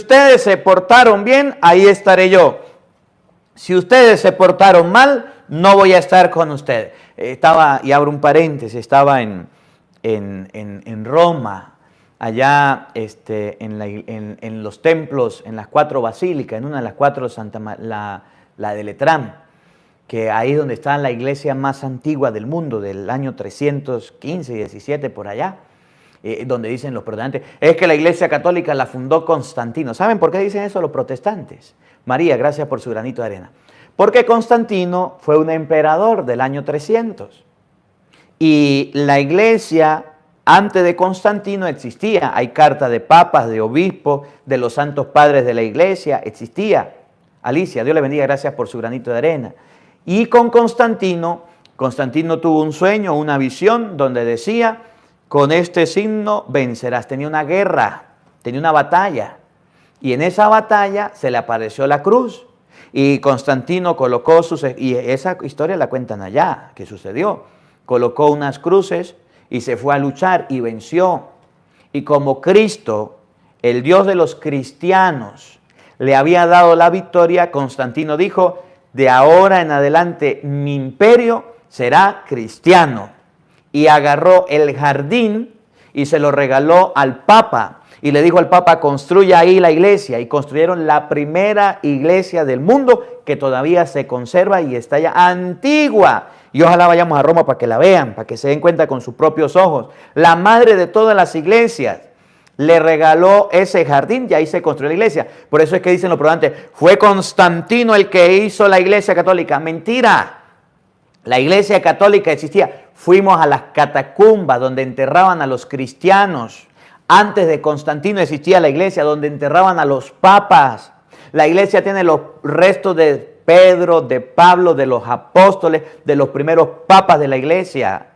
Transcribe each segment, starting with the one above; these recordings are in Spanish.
ustedes se portaron bien, ahí estaré yo. Si ustedes se portaron mal, no voy a estar con ustedes. Estaba, y abro un paréntesis, estaba en Roma, allá en los templos, en las 4 basílicas, en una de las 4, la de Letrán, que ahí donde está la iglesia más antigua del mundo, del año 315 y 17 por allá, donde dicen los protestantes, es que la iglesia católica la fundó Constantino. ¿Saben por qué dicen eso los protestantes? María, gracias por su granito de arena. Porque Constantino fue un emperador del año 300. Y la iglesia antes de Constantino existía. Hay cartas de papas, de obispos, de los santos padres de la iglesia. Existía. Alicia, Dios le bendiga, gracias por su granito de arena. Y con Constantino tuvo un sueño, una visión, donde decía, con este signo vencerás. Tenía una guerra, tenía una batalla. Y en esa batalla se le apareció la cruz. Y Constantino colocó y esa historia la cuentan allá, que sucedió. Colocó unas cruces y se fue a luchar y venció. Y como Cristo, el Dios de los cristianos, le había dado la victoria, Constantino dijo, de ahora en adelante mi imperio será cristiano. Y agarró el jardín y se lo regaló al Papa. Y le dijo al Papa, construya ahí la iglesia. Y construyeron la primera iglesia del mundo que todavía se conserva y está ya antigua. Y ojalá vayamos a Roma para que la vean, para que se den cuenta con sus propios ojos. La madre de todas las iglesias le regaló ese jardín y ahí se construyó la iglesia. Por eso es que dicen los protestantes, fue Constantino el que hizo la iglesia católica. Mentira. La iglesia católica existía. Fuimos a las catacumbas donde enterraban a los cristianos. Antes de Constantino existía la iglesia donde enterraban a los papas. La iglesia tiene los restos de Pedro, de Pablo, de los apóstoles, de los primeros papas de la iglesia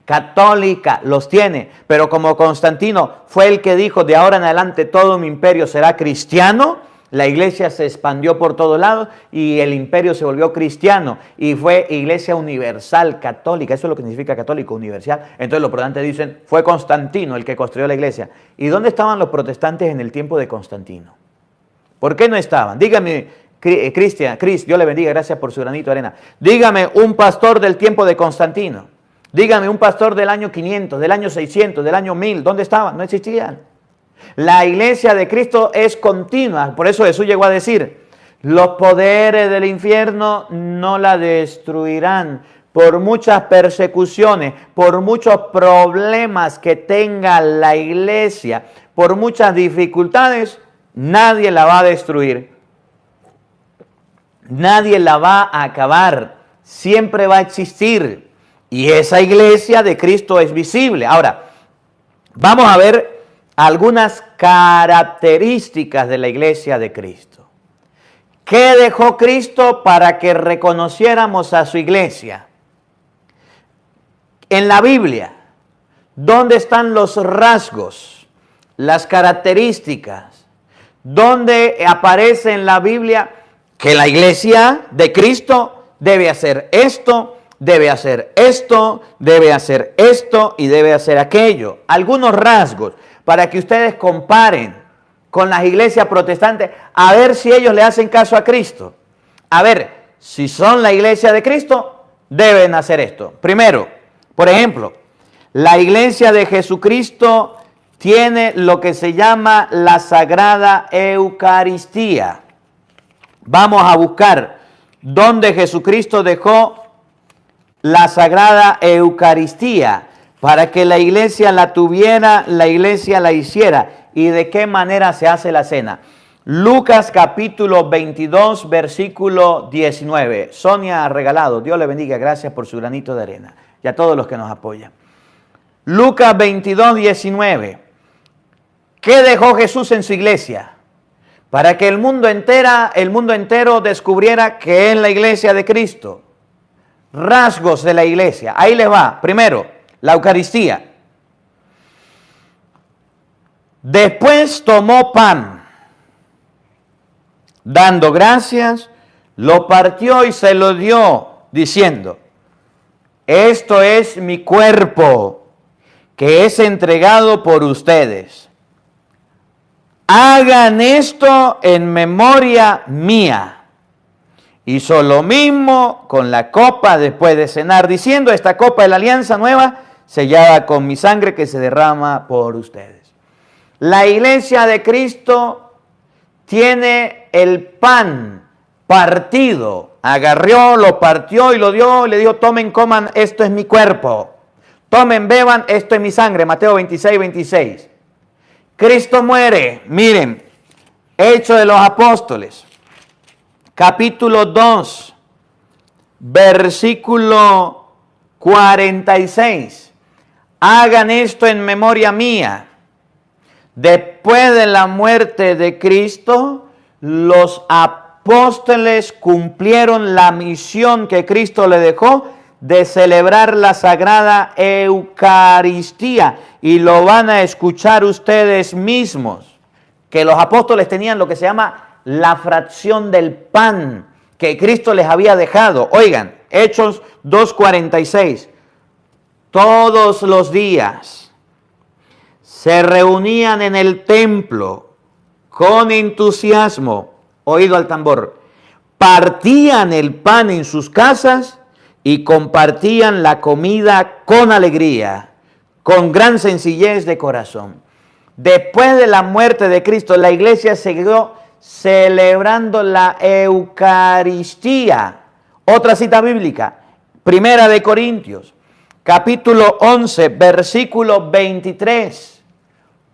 católica, los tiene. Pero como Constantino fue el que dijo, de ahora en adelante todo mi imperio será cristiano, la iglesia se expandió por todos lados y el imperio se volvió cristiano y fue iglesia universal católica. Eso es lo que significa católico, universal. Entonces los protestantes dicen, fue Constantino el que construyó la iglesia. ¿Y dónde estaban los protestantes en el tiempo de Constantino? ¿Por qué no estaban? Dígame, Cris, Dios le bendiga, gracias por su granito de arena. Dígame un pastor del tiempo de Constantino. Dígame un pastor del año 500, del año 600, del año 1000. ¿Dónde estaban? No existían. La iglesia de Cristo es continua. Por eso Jesús llegó a decir, los poderes del infierno no la destruirán. Por muchas persecuciones, por muchos problemas que tenga la iglesia, por muchas dificultades, nadie la va a destruir. Nadie la va a acabar. Siempre va a existir. Y esa iglesia de Cristo es visible. Ahora, vamos a ver algunas características de la iglesia de Cristo. ¿Qué dejó Cristo para que reconociéramos a su iglesia? En la Biblia, ¿dónde están los rasgos, las características? ¿Dónde aparece en la Biblia que la iglesia de Cristo debe hacer esto, debe hacer esto, debe hacer esto y debe hacer aquello? Algunos rasgos para que ustedes comparen con las iglesias protestantes, a ver si ellos le hacen caso a Cristo. A ver, si son la iglesia de Cristo, deben hacer esto. Primero, por ejemplo, la iglesia de Jesucristo tiene lo que se llama la Sagrada Eucaristía. Vamos a buscar dónde Jesucristo dejó la Sagrada Eucaristía para que la iglesia la tuviera, la iglesia la hiciera. ¿Y de qué manera se hace la cena? Lucas capítulo 22, versículo 19. Sonia ha regalado, Dios le bendiga, gracias por su granito de arena. Y a todos los que nos apoyan. Lucas 22, 19. ¿Qué dejó Jesús en su iglesia? Para que el mundo entero descubriera que es la iglesia de Cristo. Rasgos de la iglesia. Ahí les va. Primero, la Eucaristía. Después tomó pan, dando gracias, lo partió y se lo dio, diciendo, esto es mi cuerpo, que es entregado por ustedes. hagan esto en memoria mía. Hizo lo mismo con la copa después de cenar, diciendo, esta copa es la alianza nueva, sellada con mi sangre que se derrama por ustedes. La iglesia de Cristo tiene el pan partido. Agarró, lo partió y lo dio, y le dijo, tomen, coman, esto es mi cuerpo. Tomen, beban, esto es mi sangre. Mateo 26, 26. Cristo muere. Miren, Hechos de los Apóstoles, capítulo 2, versículo 46. Hagan esto en memoria mía. Después de la muerte de Cristo, los apóstoles cumplieron la misión que Cristo le dejó de celebrar la Sagrada Eucaristía. Y lo van a escuchar ustedes mismos, que los apóstoles tenían lo que se llama la fracción del pan que Cristo les había dejado. Oigan, Hechos 2:46. Todos los días se reunían en el templo con entusiasmo, oído al tambor, partían el pan en sus casas y compartían la comida con alegría, con gran sencillez de corazón. Después de la muerte de Cristo, la iglesia siguió celebrando la Eucaristía. Otra cita bíblica, Primera de Corintios, capítulo 11, versículo 23.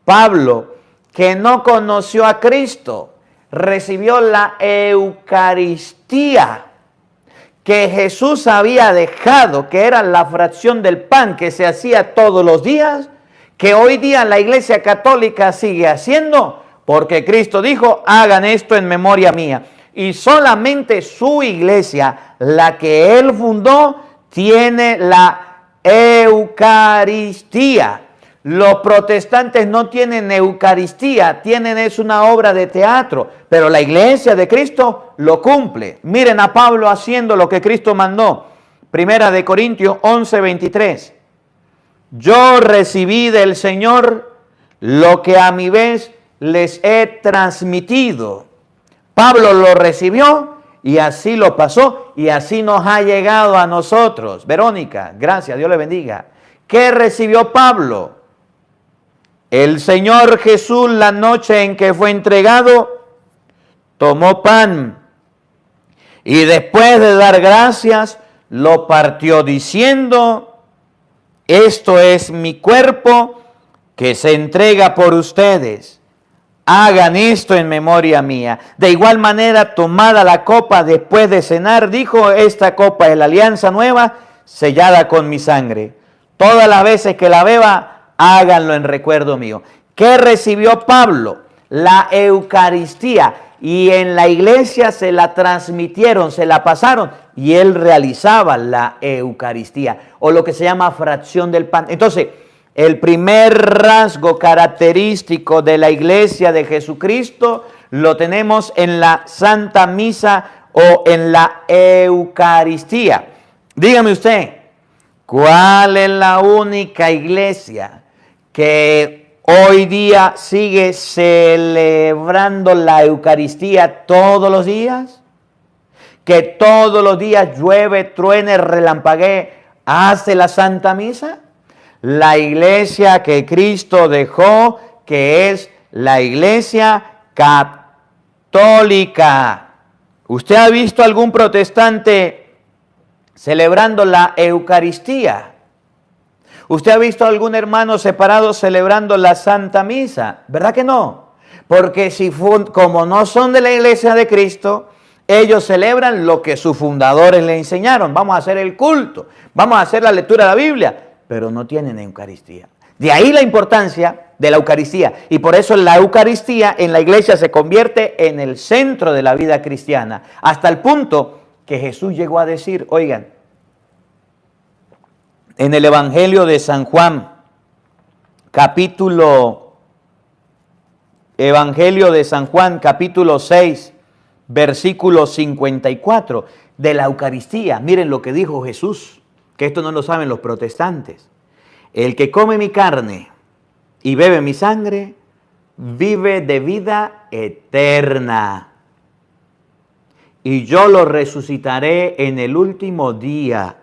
Pablo, que no conoció a Cristo, recibió la Eucaristía que Jesús había dejado, que era la fracción del pan que se hacía todos los días, que hoy día la Iglesia Católica sigue haciendo, porque Cristo dijo, hagan esto en memoria mía. Y solamente su iglesia, la que él fundó, tiene la Eucaristía. Los protestantes no tienen Eucaristía, es una obra de teatro, pero la iglesia de Cristo lo cumple. Miren a Pablo haciendo lo que Cristo mandó. Primera de Corintios 11, 23. Yo recibí del Señor lo que a mi vez les he transmitido. Pablo lo recibió y así lo pasó y así nos ha llegado a nosotros. Verónica, gracias, Dios le bendiga. ¿Qué recibió Pablo? El Señor Jesús, la noche en que fue entregado, tomó pan y después de dar gracias, lo partió diciendo, esto es mi cuerpo que se entrega por ustedes. Hagan esto en memoria mía. De igual manera, tomada la copa después de cenar, dijo, esta copa es la alianza nueva, sellada con mi sangre. Todas las veces que la beba, háganlo en recuerdo mío. ¿Qué recibió Pablo? La Eucaristía. Y en la iglesia se la transmitieron, se la pasaron. Y él realizaba la Eucaristía, o lo que se llama fracción del pan. Entonces, el primer rasgo característico de la iglesia de Jesucristo lo tenemos en la Santa Misa o en la Eucaristía. Dígame usted, ¿cuál es la única iglesia que hoy día sigue celebrando la Eucaristía todos los días? Que todos los días llueve, truene, relampaguee, hace la Santa Misa. La iglesia que Cristo dejó, que es la iglesia católica. ¿Usted ha visto algún protestante celebrando la Eucaristía? ¿Usted ha visto algún hermano separado celebrando la Santa Misa? ¿Verdad que no? Porque como no son de la iglesia de Cristo, ellos celebran lo que sus fundadores le enseñaron. Vamos a hacer el culto, vamos a hacer la lectura de la Biblia, pero no tienen Eucaristía. De ahí la importancia de la Eucaristía. Y por eso la Eucaristía en la iglesia se convierte en el centro de la vida cristiana. Hasta el punto que Jesús llegó a decir, oigan, en el Evangelio de San Juan, capítulo 6, versículo 54, de la Eucaristía. Miren lo que dijo Jesús, que esto no lo saben los protestantes. El que come mi carne y bebe mi sangre, vive de vida eterna. Y yo lo resucitaré en el último día.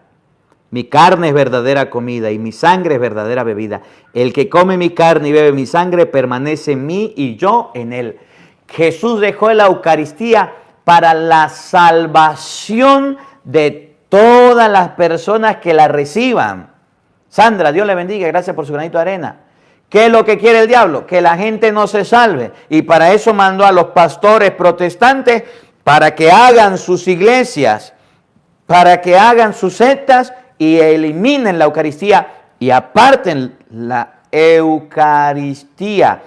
Mi carne es verdadera comida y mi sangre es verdadera bebida. El que come mi carne y bebe mi sangre permanece en mí y yo en él. Jesús dejó la Eucaristía para la salvación de todas las personas que la reciban. Sandra, Dios le bendiga, gracias por su granito de arena. ¿Qué es lo que quiere el diablo? Que la gente no se salve. Y para eso mandó a los pastores protestantes para que hagan sus iglesias, para que hagan sus sectas y eliminen la Eucaristía y aparten la Eucaristía.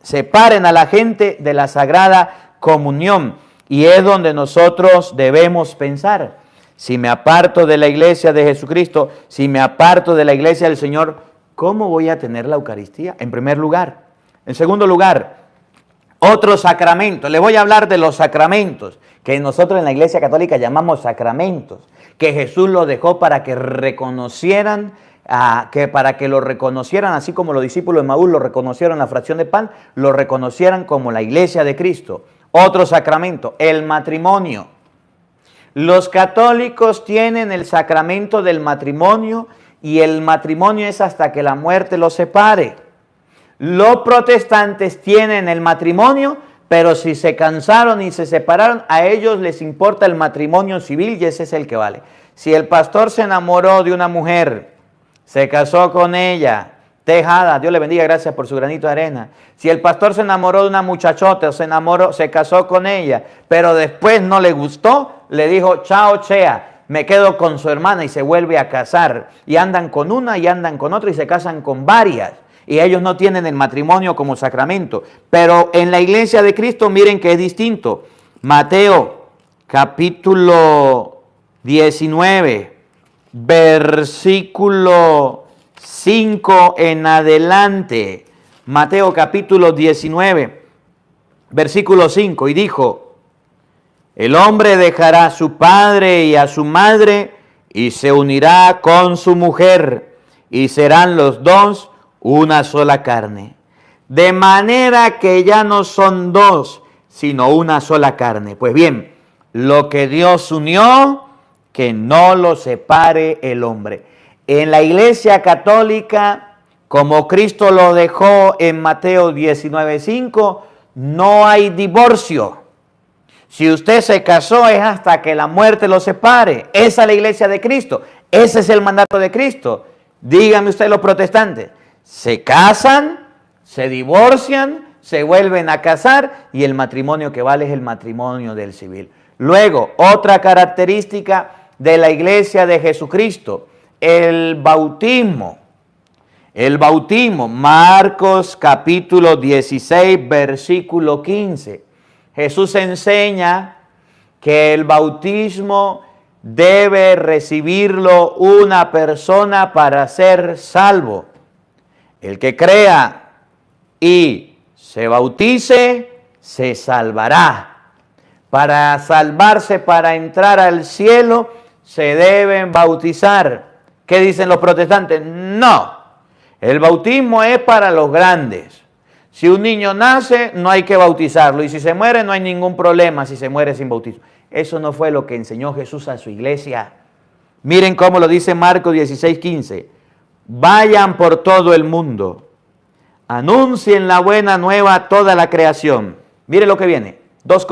Separen a la gente de la Sagrada Comunión. Y es donde nosotros debemos pensar. Si me aparto de la iglesia de Jesucristo, si me aparto de la iglesia del Señor, ¿cómo voy a tener la Eucaristía? En primer lugar. En segundo lugar, otros sacramentos. Les voy a hablar de los sacramentos que nosotros en la Iglesia Católica llamamos sacramentos, que Jesús los dejó para que reconocieran, para que lo reconocieran, así como los discípulos de Maús lo reconocieron la fracción de pan, lo reconocieran como la Iglesia de Cristo. Otro sacramento, el matrimonio. Los católicos tienen el sacramento del matrimonio y el matrimonio es hasta que la muerte los separe. Los protestantes tienen el matrimonio, pero si se cansaron y se separaron, a ellos les importa el matrimonio civil y ese es el que vale. Si el pastor se enamoró de una mujer, se casó con ella, Tejada, Dios le bendiga, gracias por su granito de arena. Si el pastor se enamoró de una muchachota, se casó con ella, pero después no le gustó, le dijo, chao Chea, me quedo con su hermana y se vuelve a casar. Y andan con una y andan con otra y se casan con varias. Y ellos no tienen el matrimonio como sacramento. Pero en la iglesia de Cristo miren que es distinto. Mateo capítulo 19, versículo 5 en adelante. Mateo capítulo 19, versículo 5. Y dijo, el hombre dejará a su padre y a su madre y se unirá con su mujer y serán los dos una sola carne. De manera que ya no son dos, sino una sola carne. Pues bien, lo que Dios unió, que no lo separe el hombre. En la Iglesia Católica, como Cristo lo dejó en Mateo 19:5, no hay divorcio. Si usted se casó es hasta que la muerte lo separe. Esa es la Iglesia de Cristo. Ese es el mandato de Cristo. Díganme ustedes los protestantes. Se casan, se divorcian, se vuelven a casar y el matrimonio que vale es el matrimonio del civil. Luego, otra característica de la Iglesia de Jesucristo, el bautismo. El bautismo, Marcos capítulo 16, versículo 15. Jesús enseña que el bautismo debe recibirlo una persona para ser salvo. El que crea y se bautice, se salvará. Para salvarse, para entrar al cielo, se deben bautizar. ¿Qué dicen los protestantes? No, el bautismo es para los grandes. Si un niño nace, no hay que bautizarlo. Y si se muere, no hay ningún problema si se muere sin bautismo. Eso no fue lo que enseñó Jesús a su iglesia. Miren cómo lo dice Marcos 16:15. Vayan por todo el mundo, anuncien la buena nueva a toda la creación. Miren lo que viene, dos cosas.